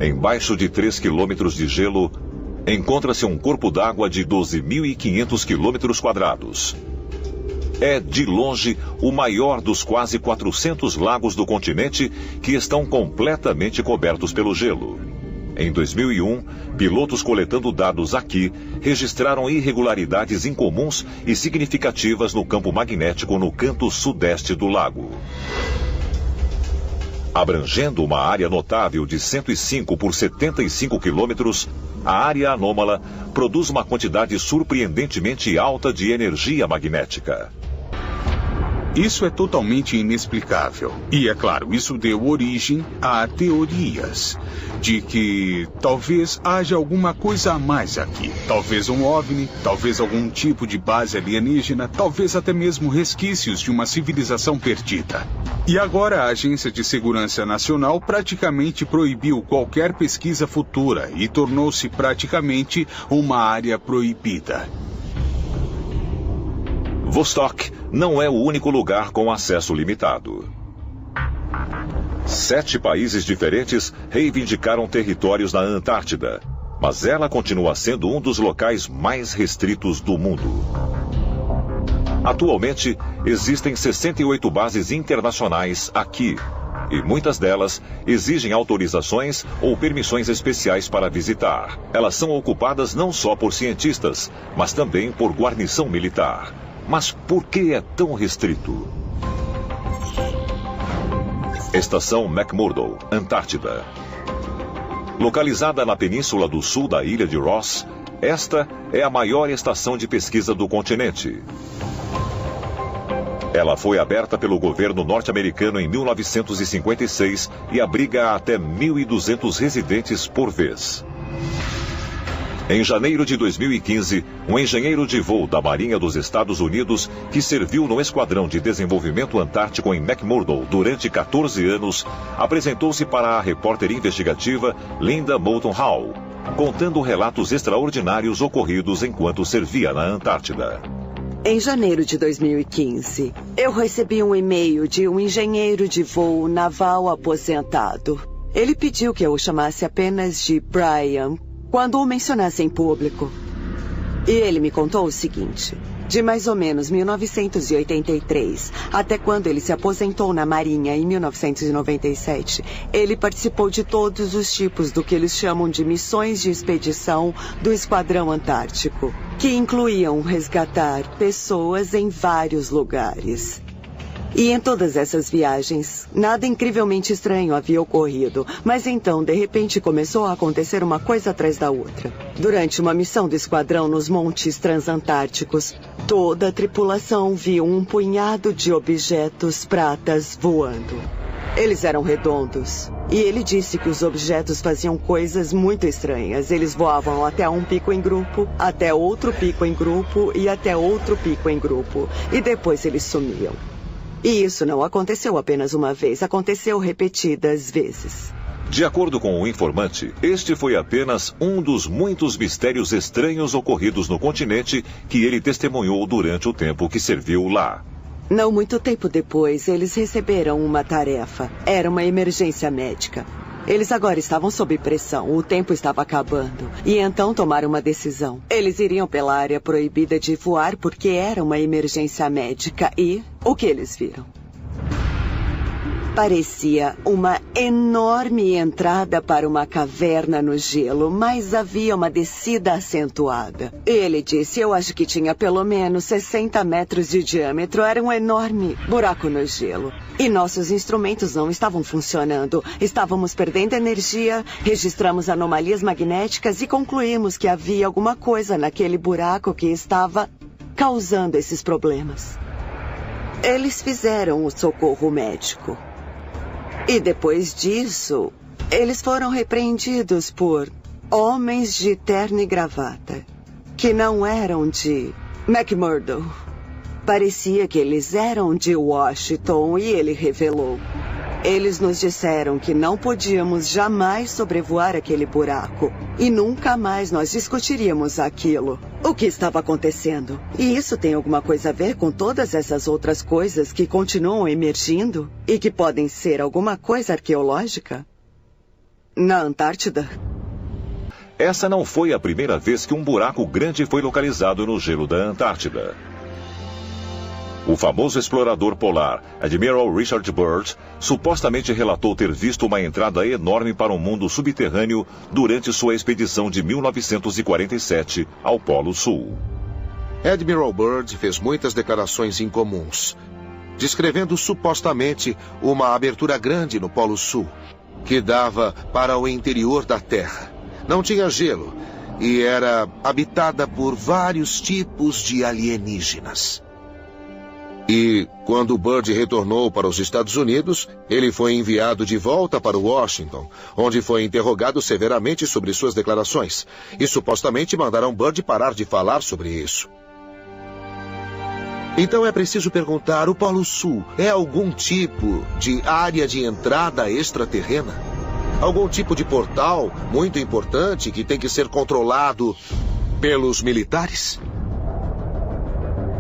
Embaixo de 3 quilômetros de gelo, encontra-se um corpo d'água de 12.500 quilômetros quadrados. É, de longe, o maior dos quase 400 lagos do continente que estão completamente cobertos pelo gelo. Em 2001, pilotos coletando dados aqui registraram irregularidades incomuns e significativas no campo magnético no canto sudeste do lago. Abrangendo uma área notável de 105 por 75 quilômetros, a área anômala produz uma quantidade surpreendentemente alta de energia magnética. Isso é totalmente inexplicável. E, é claro, isso deu origem a teorias de que talvez haja alguma coisa a mais aqui. Talvez um OVNI, talvez algum tipo de base alienígena, talvez até mesmo resquícios de uma civilização perdida. E agora a Agência de Segurança Nacional praticamente proibiu qualquer pesquisa futura e tornou-se praticamente uma área proibida. Vostok não é o único lugar com acesso limitado. 7 países diferentes reivindicaram territórios na Antártida, mas ela continua sendo um dos locais mais restritos do mundo. Atualmente, existem 68 bases internacionais aqui, e muitas delas exigem autorizações ou permissões especiais para visitar. Elas são ocupadas não só por cientistas, mas também por guarnição militar. Mas por que é tão restrito? Estação McMurdo, Antártida. Localizada na península do sul da ilha de Ross, esta é a maior estação de pesquisa do continente. Ela foi aberta pelo governo norte-americano em 1956 e abriga até 1.200 residentes por vez. Em janeiro de 2015, um engenheiro de voo da Marinha dos Estados Unidos, que serviu no Esquadrão de Desenvolvimento Antártico em McMurdo durante 14 anos, apresentou-se para a repórter investigativa Linda Moulton Howe, contando relatos extraordinários ocorridos enquanto servia na Antártida. Em janeiro de 2015, eu recebi um e-mail de um engenheiro de voo naval aposentado. Ele pediu que eu o chamasse apenas de Brian quando o mencionasse em público. E ele me contou o seguinte: de mais ou menos 1983 até quando ele se aposentou na Marinha em 1997, ele participou de todos os tipos do que eles chamam de missões de expedição do Esquadrão Antártico, que incluíam resgatar pessoas em vários lugares. E em todas essas viagens, nada incrivelmente estranho havia ocorrido. Mas então, de repente, começou a acontecer uma coisa atrás da outra. Durante uma missão do esquadrão nos montes transantárticos, toda a tripulação viu um punhado de objetos pratas voando. Eles eram redondos. E ele disse que os objetos faziam coisas muito estranhas. Eles voavam até um pico em grupo, até outro pico em grupo e até outro pico em grupo. E depois eles sumiam. E isso não aconteceu apenas uma vez, aconteceu repetidas vezes. De acordo com o informante, este foi apenas um dos muitos mistérios estranhos ocorridos no continente que ele testemunhou durante o tempo que serviu lá. Não muito tempo depois, eles receberam uma tarefa. Era uma emergência médica. Eles agora estavam sob pressão, o tempo estava acabando. E então tomaram uma decisão. Eles iriam pela área proibida de voar porque era uma emergência médica. E o que eles viram? Parecia uma enorme entrada para uma caverna no gelo, mas havia uma descida acentuada. Ele disse, eu acho que tinha pelo menos 60 metros de diâmetro. Era um enorme buraco no gelo. E nossos instrumentos não estavam funcionando. Estávamos perdendo energia, registramos anomalias magnéticas e concluímos que havia alguma coisa naquele buraco que estava causando esses problemas. Eles fizeram o socorro médico. E depois disso, eles foram repreendidos por homens de terno e gravata, que não eram de McMurdo. Parecia que eles eram de Washington e ele revelou. Eles nos disseram que não podíamos jamais sobrevoar aquele buraco. E nunca mais nós discutiríamos aquilo. O que estava acontecendo? E isso tem alguma coisa a ver com todas essas outras coisas que continuam emergindo? E que podem ser alguma coisa arqueológica? Na Antártida? Essa não foi a primeira vez que um buraco grande foi localizado no gelo da Antártida. O famoso explorador polar Admiral Richard Byrd supostamente relatou ter visto uma entrada enorme para o mundo subterrâneo durante sua expedição de 1947 ao Polo Sul. Admiral Byrd fez muitas declarações incomuns, descrevendo supostamente uma abertura grande no Polo Sul, que dava para o interior da Terra. Não tinha gelo e era habitada por vários tipos de alienígenas. E, quando Byrd retornou para os Estados Unidos, ele foi enviado de volta para Washington, onde foi interrogado severamente sobre suas declarações. E supostamente mandaram Byrd parar de falar sobre isso. Então é preciso perguntar, o Polo Sul é algum tipo de área de entrada extraterrena? Algum tipo de portal muito importante que tem que ser controlado pelos militares?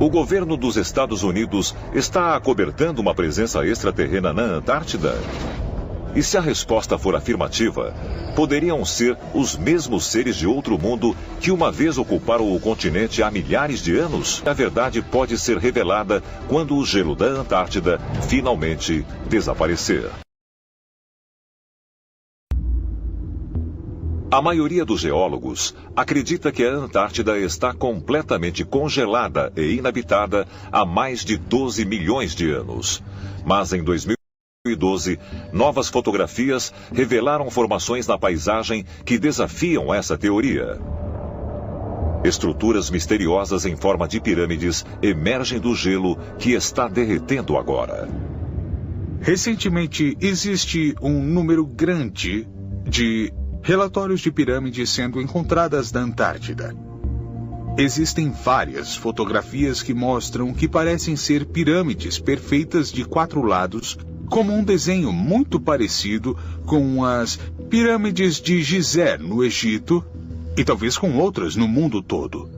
O governo dos Estados Unidos está acobertando uma presença extraterrena na Antártida? E se a resposta for afirmativa, poderiam ser os mesmos seres de outro mundo que uma vez ocuparam o continente há milhares de anos? A verdade pode ser revelada quando o gelo da Antártida finalmente desaparecer. A maioria dos geólogos acredita que a Antártida está completamente congelada e inabitada há mais de 12 milhões de anos. Mas em 2012, novas fotografias revelaram formações na paisagem que desafiam essa teoria. Estruturas misteriosas em forma de pirâmides emergem do gelo que está derretendo agora. Recentemente, existe um número grande de relatórios de pirâmides sendo encontradas na Antártida. Existem várias fotografias que mostram que parecem ser pirâmides perfeitas de 4 lados, como um desenho muito parecido com as pirâmides de Gizé no Egito e talvez com outras no mundo todo.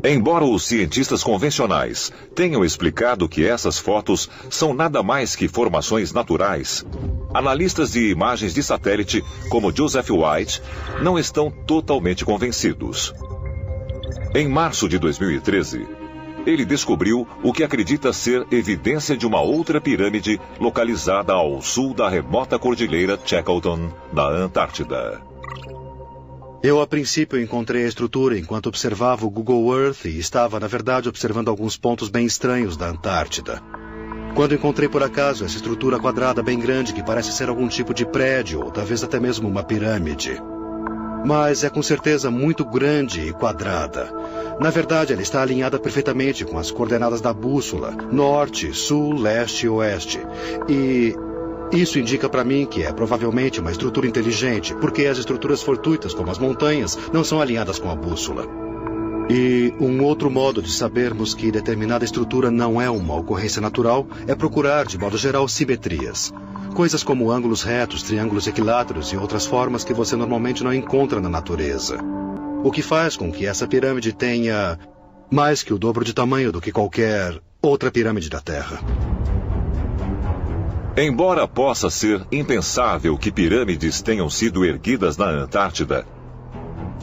Embora os cientistas convencionais tenham explicado que essas fotos são nada mais que formações naturais, analistas de imagens de satélite, como Joseph White, não estão totalmente convencidos. Em março de 2013, ele descobriu o que acredita ser evidência de uma outra pirâmide localizada ao sul da remota cordilheira Shackleton, na Antártida. Eu, a princípio, encontrei a estrutura enquanto observava o Google Earth e estava, na verdade, observando alguns pontos bem estranhos da Antártida. Quando encontrei por acaso essa estrutura quadrada bem grande que parece ser algum tipo de prédio ou talvez até mesmo uma pirâmide. Mas é com certeza muito grande e quadrada. Na verdade, ela está alinhada perfeitamente com as coordenadas da bússola, norte, sul, leste e oeste. E isso indica para mim que é provavelmente uma estrutura inteligente, porque as estruturas fortuitas, como as montanhas, não são alinhadas com a bússola. E um outro modo de sabermos que determinada estrutura não é uma ocorrência natural é procurar, de modo geral, simetrias. Coisas como ângulos retos, triângulos equiláteros e outras formas que você normalmente não encontra na natureza. O que faz com que essa pirâmide tenha mais que o dobro de tamanho do que qualquer outra pirâmide da Terra. Embora possa ser impensável que pirâmides tenham sido erguidas na Antártida,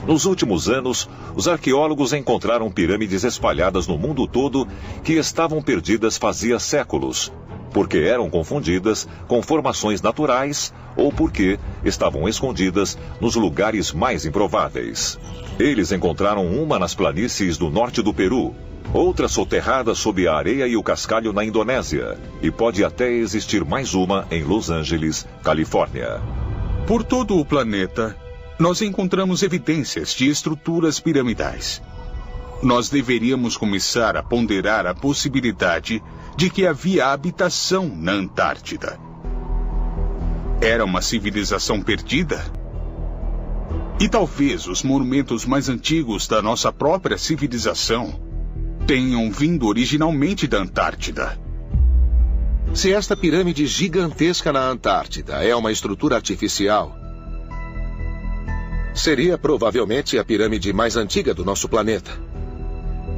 nos últimos anos, os arqueólogos encontraram pirâmides espalhadas no mundo todo que estavam perdidas fazia séculos, porque eram confundidas com formações naturais ou porque estavam escondidas nos lugares mais improváveis. Eles encontraram uma nas planícies do norte do Peru, outra soterrada sob a areia e o cascalho na Indonésia, e pode até existir mais uma em Los Angeles, Califórnia. Por todo o planeta, nós encontramos evidências de estruturas piramidais. Nós deveríamos começar a ponderar a possibilidade de que havia habitação na Antártida. Era uma civilização perdida? E talvez os monumentos mais antigos da nossa própria civilização tenham vindo originalmente da Antártida. Se esta pirâmide gigantesca na Antártida é uma estrutura artificial, seria provavelmente a pirâmide mais antiga do nosso planeta.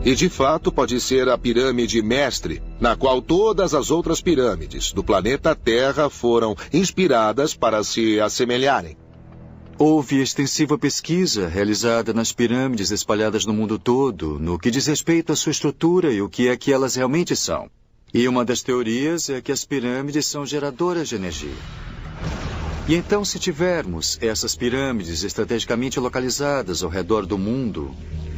E de fato pode ser a pirâmide mestre, na qual todas as outras pirâmides do planeta Terra foram inspiradas para se assemelharem. Houve extensiva pesquisa realizada nas pirâmides espalhadas no mundo todo, no que diz respeito à sua estrutura e o que é que elas realmente são. E uma das teorias é que as pirâmides são geradoras de energia. E então, se tivermos essas pirâmides estrategicamente localizadas ao redor do mundo,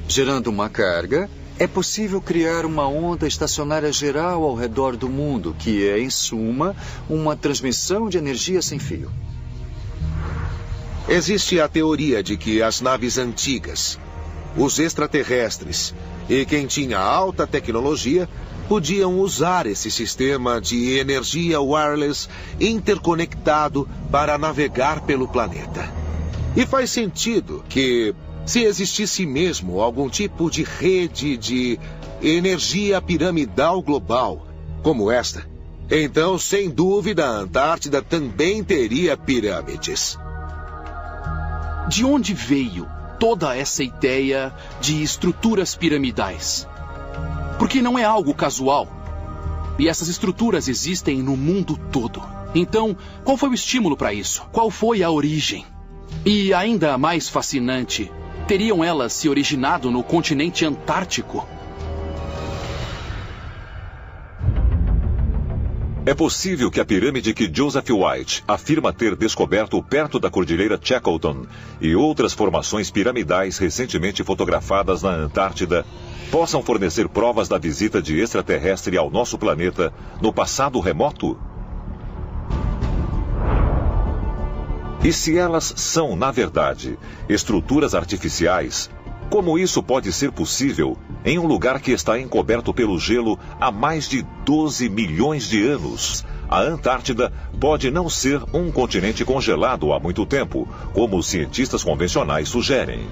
gerando uma carga, é possível criar uma onda estacionária geral ao redor do mundo, que é, em suma, uma transmissão de energia sem fio. Existe a teoria de que as naves antigas, os extraterrestres e quem tinha alta tecnologia podiam usar esse sistema de energia wireless interconectado para navegar pelo planeta. E faz sentido que, se existisse mesmo algum tipo de rede de energia piramidal global como esta, então, sem dúvida, a Antártida também teria pirâmides. De onde veio toda essa ideia de estruturas piramidais? Porque não é algo casual. E essas estruturas existem no mundo todo. Então, qual foi o estímulo para isso? Qual foi a origem? E ainda mais fascinante, teriam elas se originado no continente antártico? É possível que a pirâmide que Joseph White afirma ter descoberto perto da Cordilheira Shackleton e outras formações piramidais recentemente fotografadas na Antártida possam fornecer provas da visita de extraterrestre ao nosso planeta no passado remoto? E se elas são, na verdade, estruturas artificiais, como isso pode ser possível em um lugar que está encoberto pelo gelo há mais de 12 milhões de anos? A Antártida pode não ser um continente congelado há muito tempo, como os cientistas convencionais sugerem.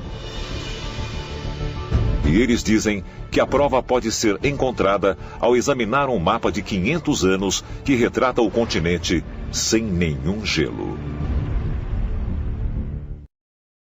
E eles dizem que a prova pode ser encontrada ao examinar um mapa de 500 anos que retrata o continente sem nenhum gelo.